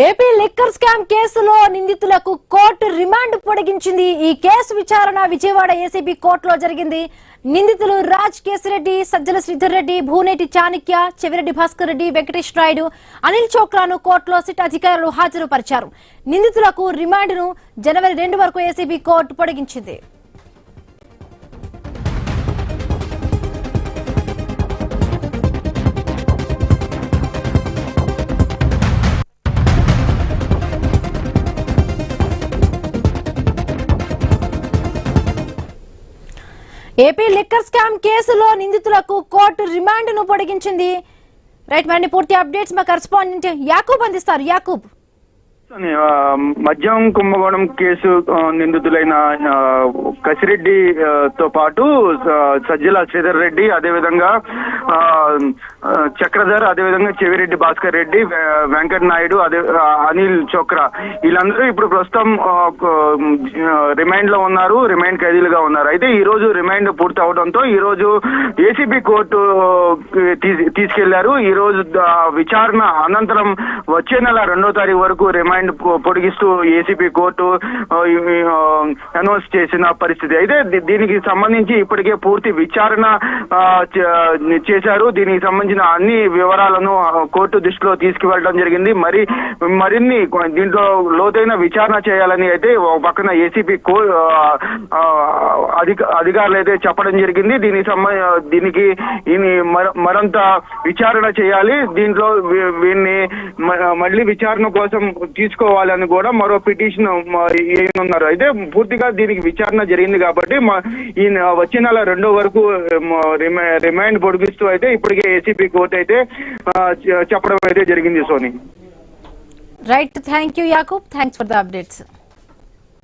AP liquor scam కేసులో నిందితులకు court remand పొడిగించింది. ఈ కేసు విచారణ విజయవాడ ఏసీబీ కోర్టులో జరిగింది. నిందితులు రాజ్ కేసిరెడ్డి, సజ్జల శ్రీధర్ రెడ్డి, భూనేటి చాణక్య, చెవిరెడ్డి భాస్కర్ రెడ్డి, వెంకటేష్ నాయుడు, అనిల్ చోక్రాను కోర్టులో సిట్ అధికారులు హాజరుపరిచారు. నిందితులకు రిమాండ్ను జనవరి 2 వరకు ఏసీబీ కోర్టు పొడిగించింది. ఏపీ లిక్కర్ స్కామ్ కేసులో నిందితులకు కోర్టు రిమాండ్ ను పొడిగించింది. రైట్, మరి పూర్తి అప్డేట్స్ మా కరెస్పాండెంట్ యాకూబ్ అందిస్తారు. యాకూబ్, మద్యం కుంభకోణం కేసు నిందితులైన కసిరెడ్డి తో పాటు సజ్జల శ్రీధర్ రెడ్డి, అదేవిధంగా చక్రధర్, అదేవిధంగా చెవిరెడ్డి భాస్కర్ రెడ్డి, వెంకట నాయుడు, అనిల్ చోక్రా, వీళ్ళందరూ ఇప్పుడు ప్రస్తుతం రిమైండ్ లో ఉన్నారు, రిమైండ్ ఖైదీలుగా ఉన్నారు. అయితే ఈ రోజు రిమైండ్ పూర్తి అవడంతో ఈ రోజు ఏసీబీ కోర్టు తీసుకెళ్లారు. ఈ రోజు విచారణ అనంతరం వచ్చే నెల 2వ తారీఖు వరకు రిమైండ్ పొడిగిస్తూ ఏసీబీ కోర్టు అనౌన్స్ చేసిన పరిస్థితి. అయితే దీనికి సంబంధించి ఇప్పటికే పూర్తి విచారణ చేశారు. దీనికి సంబంధించిన అన్ని వివరాలను కోర్టు దృష్టిలో తీసుకువెళ్ళడం జరిగింది. మరిన్ని దీంట్లో లోతైన విచారణ చేయాలని అయితే ఒక పక్కన ఏసీబీ అధికారులు అయితే చెప్పడం జరిగింది. దీనికి మరింత విచారణ చేయాలి, దీంట్లో వీరిని మళ్ళీ విచారణ కోసం తీసుకోవాలని కూడా మరో పిటిషన్ ఉన్నారు. అయితే పూర్తిగా దీనికి విచారణ జరిగింది కాబట్టి ఈ వచ్చే నెల 2 వరకు రిమైండ్ పొడిగిస్తూ అయితే ఇప్పటికే ఏసీబీ కోర్టు అయితే చెప్పడం అయితే జరిగింది. Soni, right, thank you Yakub, thanks for the updates.